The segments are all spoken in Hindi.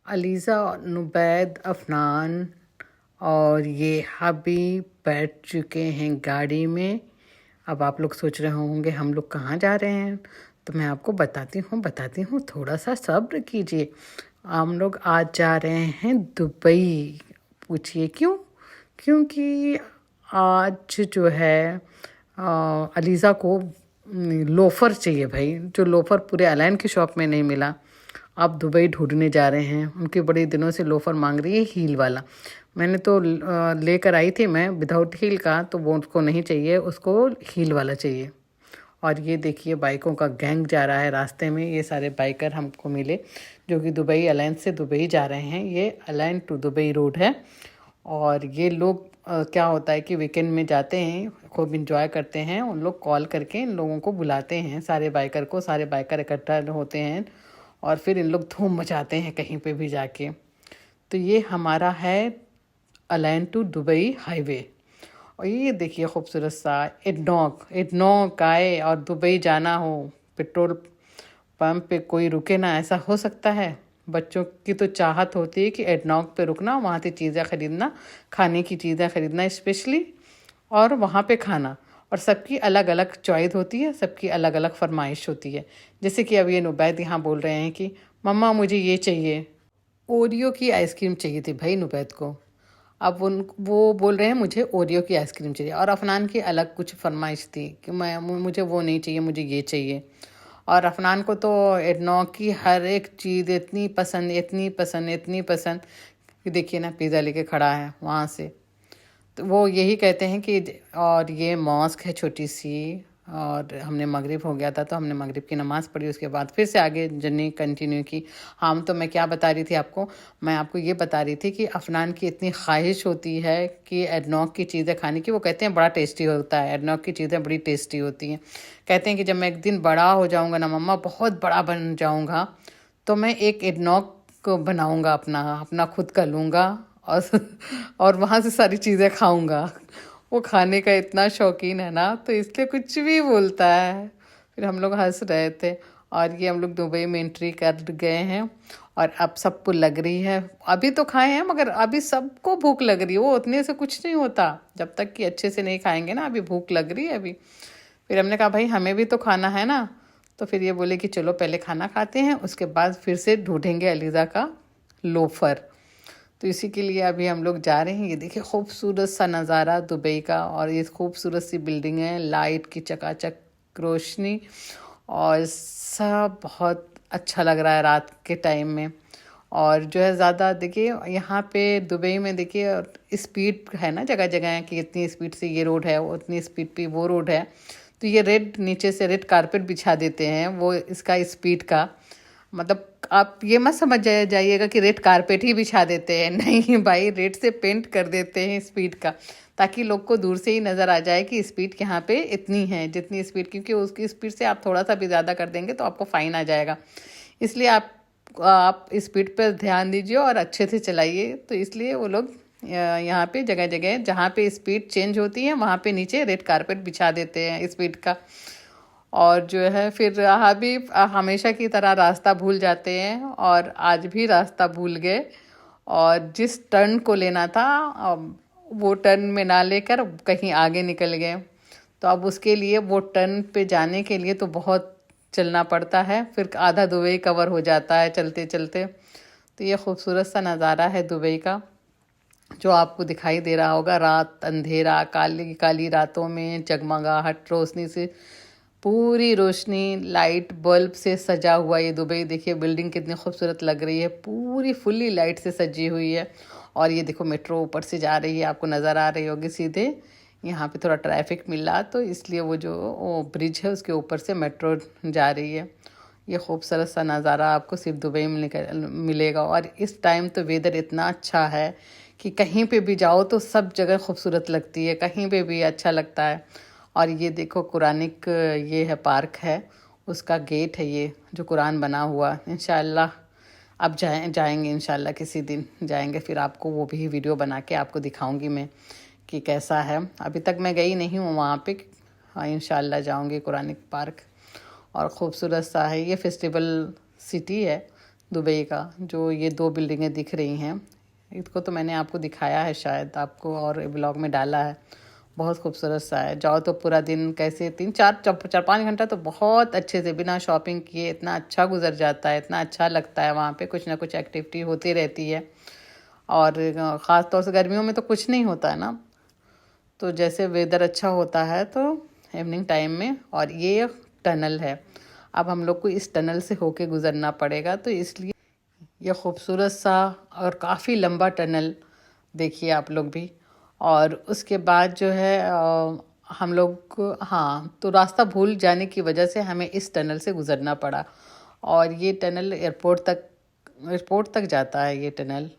अलीज़ा, नुबैद, अफनान और ये हबी बैठ चुके हैं गाड़ी में। अब आप लोग सोच रहे होंगे हम लोग कहाँ जा रहे हैं, तो मैं आपको बताती हूँ, थोड़ा सा सब्र कीजिए। हम लोग आज जा रहे हैं दुबई। पूछिए क्यों? क्योंकि आज जो है अलीज़ा को लोफ़र चाहिए भाई, जो लोफ़र पूरे अलाइन की शॉप में नहीं मिला। अब दुबई ढूंढने जा रहे हैं। उनके बड़े दिनों से लोफ़र मांग रही है हील वाला। मैंने तो लेकर आई थी मैं विदाउट हील का, तो वो उसको नहीं चाहिए, उसको हील वाला चाहिए। और ये देखिए बाइकों का गैंग जा रहा है रास्ते में। ये सारे बाइकर हमको मिले जो कि दुबई अलाइन से दुबई जा रहे हैं। ये अलाइन टू दुबई रोड है। और ये लोग क्या होता है कि वीकेंड में जाते हैं, खूब इंजॉय करते हैं। उन लोग कॉल करके इन लोगों को बुलाते हैं, सारे बाइकर को। सारे बाइकर इकट्ठा होते हैं और फिर इन लोग धूम मचाते हैं कहीं पे भी जाके। तो ये हमारा है अलाइन टू दुबई हाईवे। और ये देखिए खूबसूरत सा एडनॉक आए और दुबई जाना हो, पेट्रोल पंप पे कोई रुके ना, ऐसा हो सकता है? बच्चों की तो चाहत होती है कि एडनॉक पे रुकना, वहाँ से चीज़ें ख़रीदना, खाने की चीज़ें ख़रीदना स्पेशली, और वहाँ पे खाना। और सबकी अलग अलग चॉइस होती है, सबकी अलग अलग फरमाइश होती है। जैसे कि अब ये नुबैद यहाँ बोल रहे हैं कि मम्मा मुझे ये चाहिए, ओरियो की आइसक्रीम चाहिए थी भाई नुबैद को। अब वो बोल रहे हैं मुझे ओरियो की आइसक्रीम चाहिए। और अफनान की अलग कुछ फरमाइश थी कि मुझे वो नहीं चाहिए, मुझे ये चाहिए। और अफनान को तो एडनॉक की हर एक चीज़ इतनी पसंद, इतनी पसंद, इतनी पसंद कि देखिए ना पिज़्ज़ा लेके खड़ा है वहाँ से। तो वो यही कहते हैं कि और ये मॉस्क है छोटी सी। और हमने मगरिब हो गया था तो हमने मगरिब की नमाज़ पढ़ी, उसके बाद फिर से आगे जर्नी कंटिन्यू की। हम तो मैं क्या बता रही थी आपको, मैं आपको ये बता रही थी कि अफनान की इतनी ख्वाहिश होती है कि एडनॉक की चीज़ें खाने की। वो कहते हैं बड़ा टेस्टी होता है, एडनॉक की चीज़ें बड़ी टेस्टी होती हैं। कहते हैं कि जब मैं एक दिन बड़ा हो जाऊँगा ना मम्मा, बहुत बड़ा बन जाऊँगा, तो मैं एक एडनॉक बनाऊँगा, अपना अपना खुद का लूँगा और और वहाँ से सारी चीज़ें खाऊंगा। वो खाने का इतना शौकीन है ना, तो इसलिए कुछ भी बोलता है। फिर हम लोग हंस रहे थे। और ये हम लोग दुबई में एंट्री कर गए हैं और अब सबको लग रही है। अभी तो खाए हैं मगर अभी सबको भूख लग रही है। वो उतने से कुछ नहीं होता जब तक कि अच्छे से नहीं खाएंगे ना, अभी भूख लग रही है अभी। फिर हमने कहा भाई हमें भी तो खाना है ना। तो फिर ये बोले कि चलो पहले खाना खाते हैं, उसके बाद फिर से ढूंढेंगे अलीज़ा का लोफर। तो इसी के लिए अभी हम लोग जा रहे हैं। ये देखिए खूबसूरत सा नज़ारा दुबई का, और ये खूबसूरत सी बिल्डिंग है, लाइट की चकाचक रोशनी, और सब बहुत अच्छा लग रहा है रात के टाइम में। और जो है ज़्यादा देखिए यहाँ पे दुबई में देखिए स्पीड है ना जगह जगह, कि इतनी स्पीड से ये रोड है, वो उतनी स्पीड पे वो रोड है। तो ये रेड, नीचे से रेड कारपेट बिछा देते हैं, वो इसका स्पीड का मतलब। आप ये मत समझ जाइएगा कि रेड कारपेट ही बिछा देते हैं, नहीं भाई, रेड से पेंट कर देते हैं स्पीड का, ताकि लोग को दूर से ही नज़र आ जाए कि स्पीड यहाँ पे इतनी है जितनी स्पीड। क्योंकि उसकी स्पीड से आप थोड़ा सा भी ज़्यादा कर देंगे तो आपको फ़ाइन आ जाएगा। इसलिए आप स्पीड पर ध्यान दीजिए और अच्छे से चलाइए। तो इसलिए वो लोग यहाँ पे जगह जगह जहाँ पे स्पीड चेंज होती है वहाँ पे नीचे रेड कारपेट बिछा देते हैं स्पीड का। और जो है फिर भी हमेशा की तरह रास्ता भूल जाते हैं, और आज भी रास्ता भूल गए। और जिस टर्न को लेना था वो टर्न में ना लेकर कहीं आगे निकल गए। तो अब उसके लिए वो टर्न पे जाने के लिए तो बहुत चलना पड़ता है, फिर आधा दुबई कवर हो जाता है चलते चलते। तो ये खूबसूरत सा नज़ारा है दुबई का जो आपको दिखाई दे रहा होगा। रात अंधेरा, काली काली रातों में जगमगाहट रोशनी से, पूरी रोशनी लाइट बल्ब से सजा हुआ ये दुबई। देखिए बिल्डिंग कितनी खूबसूरत लग रही है, पूरी फुल्ली लाइट से सजी हुई है। और ये देखो मेट्रो ऊपर से जा रही है, आपको नज़र आ रही होगी सीधे। यहाँ पे थोड़ा ट्रैफिक मिला तो इसलिए वो ब्रिज है उसके ऊपर से मेट्रो जा रही है। ये खूबसूरत सा नज़ारा आपको सिर्फ दुबई में मिलेगा। और इस टाइम तो वेदर इतना अच्छा है कि कहीं पे भी जाओ तो सब जगह खूबसूरत लगती है, कहीं पे भी अच्छा लगता है। और ये देखो कुरानिक ये है पार्क है, उसका गेट है ये जो कुरान बना हुआ। इंशाल्लाह अब जाएंगे इंशाल्लाह, किसी दिन जाएंगे, फिर आपको वो भी वीडियो बना के आपको दिखाऊंगी मैं कि कैसा है। अभी तक मैं गई नहीं हूँ वहाँ पे। हाँ इंशाल्लाह जाऊँगी कुरानिक पार्क। और ख़ूबसूरत सा है ये, फेस्टिवल सिटी है दुबई का। जो ये 2 बिल्डिंगें दिख रही हैं, इसको तो मैंने आपको दिखाया है शायद आपको, और ब्लॉग में डाला है। बहुत खूबसूरत सा है। जाओ तो पूरा दिन कैसे 3-4-5 घंटा तो बहुत अच्छे से बिना शॉपिंग किए इतना अच्छा गुजर जाता है, इतना अच्छा लगता है। वहाँ पे कुछ ना कुछ एक्टिविटी होती रहती है, और ख़ास तौर से गर्मियों में तो कुछ नहीं होता है ना। तो जैसे वेदर अच्छा होता है तो इवनिंग टाइम में, और ये टनल है। अब हम लोग को इस टनल से होके गुजरना पड़ेगा, तो इसलिए ये खूबसूरत सा और काफ़ी लंबा टनल देखिए आप लोग भी। और उसके बाद जो है हम लोग हाँ, तो रास्ता भूल जाने की वजह से हमें इस टनल से गुजरना पड़ा। और ये टनल एयरपोर्ट तक जाता है ये टनल।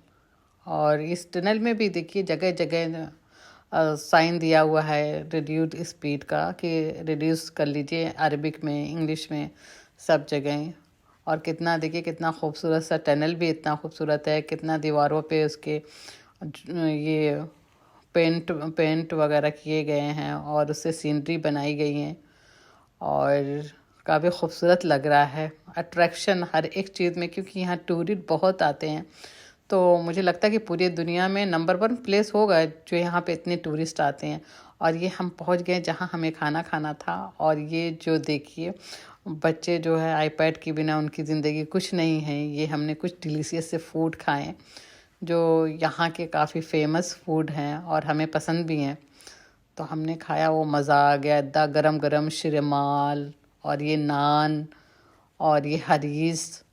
और इस टनल में भी देखिए जगह जगह साइन दिया हुआ है रिड्यूस स्पीड का, कि रिड्यूस कर लीजिए, अरबिक में, इंग्लिश में, सब जगह। और कितना देखिए कितना खूबसूरत सा टनल भी इतना खूबसूरत है, कितना दीवारों पे उसके ये पेंट वगैरह किए गए हैं, और उससे सीनरी बनाई गई हैं, और काफ़ी खूबसूरत लग रहा है। अट्रैक्शन हर एक चीज़ में, क्योंकि यहाँ टूरिस्ट बहुत आते हैं, तो मुझे लगता है कि पूरी दुनिया में नंबर 1 प्लेस होगा जो यहाँ पे इतने टूरिस्ट आते हैं। और ये हम पहुँच गए जहाँ हमें खाना खाना था। और ये जो देखिए बच्चे जो है आईपैड के बिना उनकी ज़िंदगी कुछ नहीं है। ये हमने कुछ डिलीशियस से फूड खाएं जो यहाँ के काफ़ी फेमस फूड हैं और हमें पसंद भी हैं। तो हमने खाया, वो मज़ा आ गया। इतना गरम गरम शिरमाल, और ये नान, और ये हरीस,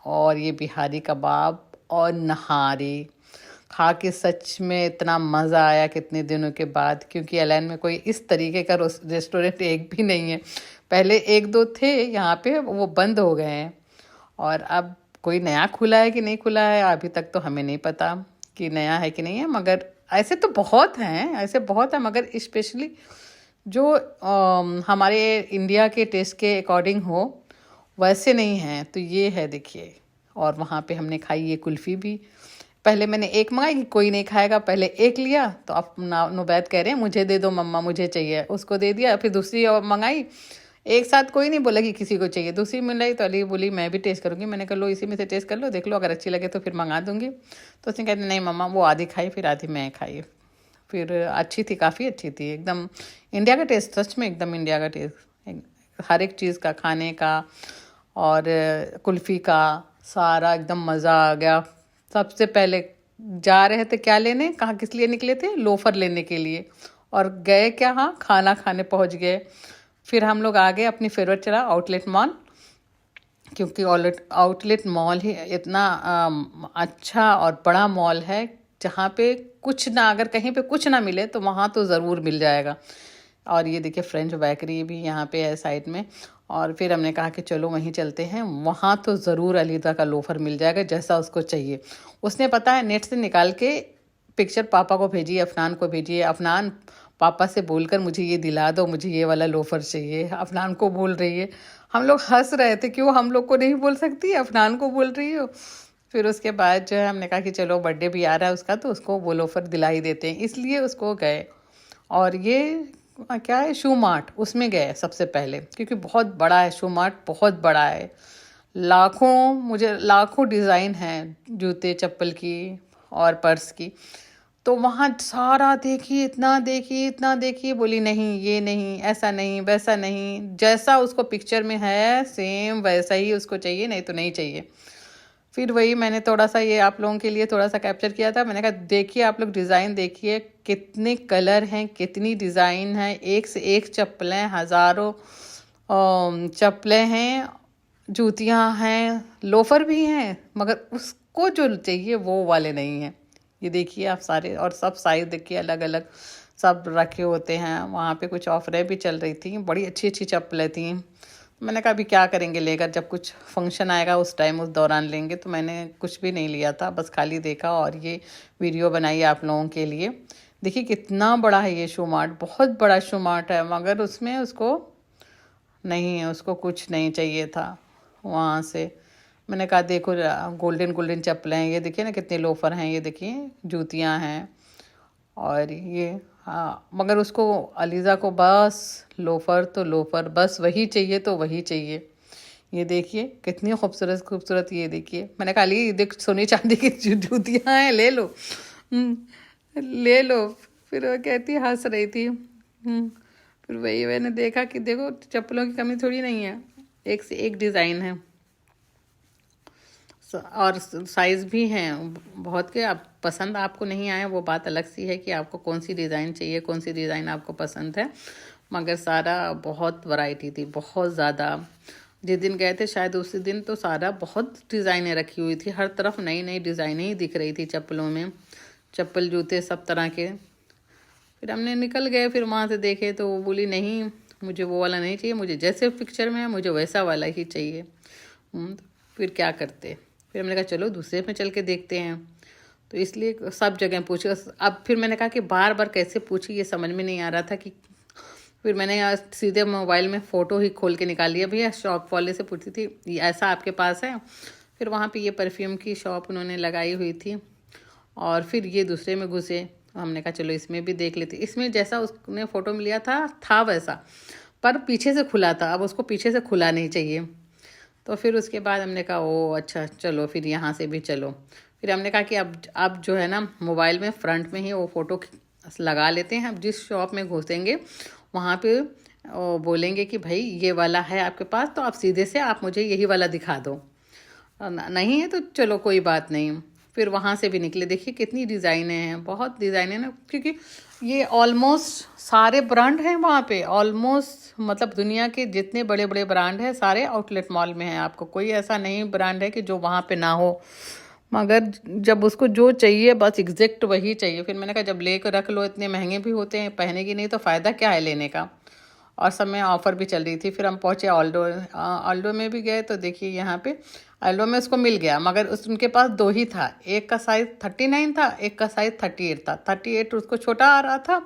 और ये बिहारी कबाब, और नहारी खा के सच में इतना मज़ा आया कितने दिनों के बाद। क्योंकि एलन में कोई इस तरीके का रेस्टोरेंट एक भी नहीं है। पहले 1-2 थे यहाँ पे, वो बंद हो गए हैं। और अब कोई नया खुला है कि नहीं खुला है अभी तक तो हमें नहीं पता कि नया है कि नहीं है। मगर ऐसे तो बहुत हैं, ऐसे बहुत हैं, मगर स्पेशली जो हमारे इंडिया के टेस्ट के अकॉर्डिंग हो वैसे नहीं हैं। तो ये है देखिए। और वहाँ पे हमने खाई ये कुल्फ़ी भी। पहले मैंने एक मंगाई कि कोई नहीं खाएगा, पहले एक लिया, तो अब नुबैत कह रहे हैं मुझे दे दो मम्मा, मुझे चाहिए। उसको दे दिया, फिर दूसरी और मंगाई। एक साथ कोई नहीं बोला कि किसी को चाहिए। दूसरी मिलाई तो अली बोली मैं भी टेस्ट करूँगी। मैंने कहा लो इसी में से टेस्ट कर लो, देख लो, अगर अच्छी लगे तो फिर मंगा दूँगी। तो उसने कहते नहीं मम्मा, वो आधी खाई फिर आधी मैं खाई। फिर अच्छी थी, काफ़ी अच्छी थी, एकदम इंडिया का टेस्ट, सच में एकदम इंडिया का टेस्ट। हर एक चीज़ का, खाने का और कुल्फ़ी का, सारा एकदम मज़ा आ गया। सबसे पहले जा रहे थे क्या लेने, कहाँ किस लिए निकले थे, लोफर लेने के लिए, और गए क्या, हाँ खाना खाने पहुँच गए। फिर हम लोग आ गए अपनी फेवरेट चला आउटलेट मॉल, क्योंकि आउटलेट मॉल ही इतना अच्छा और बड़ा मॉल है जहाँ पे कुछ ना, अगर कहीं पे कुछ ना मिले तो वहाँ तो ज़रूर मिल जाएगा। और ये देखिए फ्रेंच बेकरी भी यहाँ पे है साइड में। और फिर हमने कहा कि चलो वहीं चलते हैं, वहाँ तो ज़रूर अलीदा का लोफर मिल जाएगा जैसा उसको चाहिए। उसने पता है नेट से निकाल के पिक्चर पापा को भेजी, अफनान को भेजी है। अफनान पापा से बोलकर मुझे ये दिला दो, मुझे ये वाला लोफर चाहिए। अफनान को बोल रही है। हम लोग हंस रहे थे, क्यों हम लोग को नहीं बोल सकती, अफनान को बोल रही हो। फिर उसके बाद जो है हमने कहा कि चलो बर्थडे भी आ रहा है उसका, तो उसको वो लोफर दिला ही देते हैं, इसलिए उसको गए। और ये क्या है, शू मार्ट, उसमें गए सबसे पहले, क्योंकि बहुत बड़ा है शू मार्ट, बहुत बड़ा है। मुझे लाखों डिज़ाइन हैं जूते चप्पल की और पर्स की। तो वहाँ सारा देखिए, इतना देखिए, इतना देखिए, बोली नहीं ये नहीं, ऐसा नहीं, वैसा नहीं, जैसा उसको पिक्चर में है सेम वैसा ही उसको चाहिए, नहीं तो नहीं चाहिए। फिर वही मैंने थोड़ा सा ये आप लोगों के लिए थोड़ा सा कैप्चर किया था। मैंने कहा देखिए आप लोग डिज़ाइन देखिए, कितने कलर हैं, कितनी डिज़ाइन है, एक से एक चप्पलें, हज़ारों चप्पलें हैं, जूतियां हैं, लोफर भी हैं, मगर उसको जो चाहिए वो वाले नहीं हैं। ये देखिए आप सारे, और सब साइज देखिए अलग अलग सब रखे होते हैं। वहाँ पे कुछ ऑफरें भी चल रही थी, बड़ी अच्छी अच्छी चप्पलें थी। मैंने कहा अभी क्या करेंगे लेकर, जब कुछ फंक्शन आएगा उस टाइम, उस दौरान लेंगे। तो मैंने कुछ भी नहीं लिया था, बस खाली देखा और ये वीडियो बनाई आप लोगों के लिए। देखिए कितना बड़ा है ये शू मार्ट, बहुत बड़ा शू मार्ट है, मगर उसमें उसको नहीं है, उसको कुछ नहीं चाहिए था वहाँ से। मैंने कहा देखो गोल्डन गोल्डन चप्पलें हैं, ये देखिए ना कितने लोफर हैं, ये देखिए जूतियाँ हैं, और ये हाँ, मगर उसको अलीज़ा को बस लोफर तो लोफर, बस वही चाहिए तो वही चाहिए। ये देखिए कितनी खूबसूरत खूबसूरत, ये देखिए। मैंने कहा ली देख सोने चांदी की जूतियाँ हैं, ले लो। ले लो। फिर वो कहती हंस रही थी। फिर वही मैंने देखा कि देखो चप्पलों की कमी थोड़ी नहीं है, एक से एक डिज़ाइन है और साइज़ भी हैं बहुत के। आप पसंद आपको नहीं आया वो बात अलग सी है कि आपको कौन सी डिज़ाइन चाहिए, कौन सी डिज़ाइन आपको पसंद है, मगर सारा बहुत वैरायटी थी, बहुत ज़्यादा। जिस दिन गए थे शायद उसी दिन तो सारा बहुत डिज़ाइनें रखी हुई थी, हर तरफ नई नई डिज़ाइनें ही दिख रही थी चप्पलों में, चप्पल जूते सब तरह के। फिर हमने निकल गए, फिर वहाँ से देखे तो वो बोली नहीं मुझे वो वाला नहीं चाहिए, मुझे जैसे पिक्चर में है मुझे वैसा वाला ही चाहिए। फिर क्या करते, फिर हमने कहा चलो दूसरे में चल के देखते हैं। तो इसलिए सब जगह पूछे। अब फिर मैंने कहा कि बार बार कैसे पूछी, ये समझ में नहीं आ रहा था कि फिर मैंने यहाँ सीधे मोबाइल में फ़ोटो ही खोल के निकाल लिया। भैया शॉप वाले से पूछती थी ये ऐसा आपके पास है। फिर वहाँ पे ये परफ्यूम की शॉप उन्होंने लगाई हुई थी और फिर ये दूसरे में घुसे। हमने कहा चलो इसमें भी देख लेते। इसमें जैसा उसने फ़ोटो में लिया था वैसा, पर पीछे से खुला था। अब उसको पीछे से खुला नहीं चाहिए। तो फिर उसके बाद हमने कहा ओ अच्छा चलो फिर यहाँ से भी चलो। फिर हमने कहा कि अब जो है ना मोबाइल में फ्रंट में ही वो फ़ोटो लगा लेते हैं। अब जिस शॉप में घुसेंगे वहाँ पे बोलेंगे कि भाई ये वाला है आपके पास, तो आप सीधे से आप मुझे यही वाला दिखा दो, नहीं है तो चलो कोई बात नहीं। फिर वहाँ से भी निकले। देखिए कितनी डिज़ाइनें हैं, बहुत डिज़ाइनें ना, क्योंकि ये ऑलमोस्ट सारे ब्रांड हैं वहाँ पे। ऑलमोस्ट मतलब दुनिया के जितने बड़े बड़े ब्रांड हैं सारे आउटलेट मॉल में हैं। आपको कोई ऐसा नहीं ब्रांड है कि जो वहाँ पे ना हो, मगर जब उसको जो चाहिए बस एग्जैक्ट वही चाहिए। फिर मैंने कहा जब ले कर रख लो, इतने महंगे भी होते हैं, पहनेगी नहीं तो फ़ायदा क्या है लेने का। और सब में ऑफ़र भी चल रही थी। फिर हम पहुँचे ऑल्डो। ऑल्डो में भी गए तो देखिए यहाँ पे ऑल्डो में उसको मिल गया, मगर उनके पास दो ही था। एक का साइज़ 39 था, एक का साइज़ 38 था। 38 उसको छोटा आ रहा था,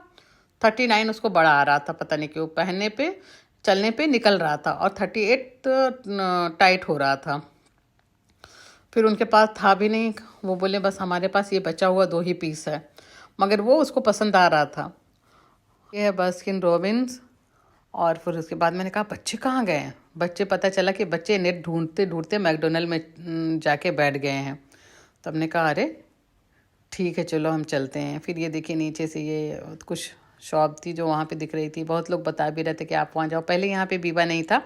39 उसको बड़ा आ रहा था। पता नहीं क्यों, पहनने पे चलने पे निकल रहा था और 38 टाइट हो रहा था। फिर उनके पास था भी नहीं, वो बोले बस हमारे पास ये बचा हुआ दो ही पीस है, मगर वो उसको पसंद आ रहा था। ये है बास्किन रॉबिन्स। और फिर उसके बाद मैंने कहा बच्चे कहाँ गए हैं। बच्चे, पता चला कि बच्चे नेट ढूंढते ढूंढते मैकडोनल्ड में जाके बैठ गए हैं। तो हमने कहा अरे ठीक है चलो हम चलते हैं। फिर ये देखिए नीचे से ये कुछ शॉप थी जो वहाँ पे दिख रही थी। बहुत लोग बता भी रहे थे कि आप वहाँ जाओ। पहले यहाँ पे बीबा नहीं था,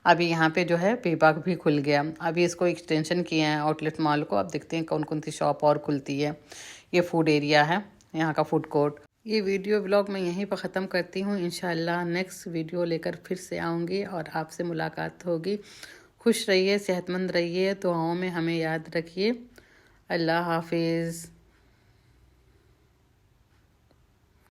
अभी यहाँ पे जो है बीबा भी खुल गया। अभी इसको एक्सटेंशन किए हैं आउटलेट मॉल को। अब देखते हैं कौन कौन सी शॉप और खुलती है। ये फूड एरिया है, यहाँ का फूड कोर्ट। ये वीडियो ब्लॉग मैं यहीं पर ख़त्म करती हूँ। इंशाल्लाह नेक्स्ट वीडियो लेकर फिर से आऊँगी और आपसे मुलाकात होगी। खुश रहिए, सेहतमंद रहिए, दुआओं में हमें याद रखिए। अल्लाह हाफिज़।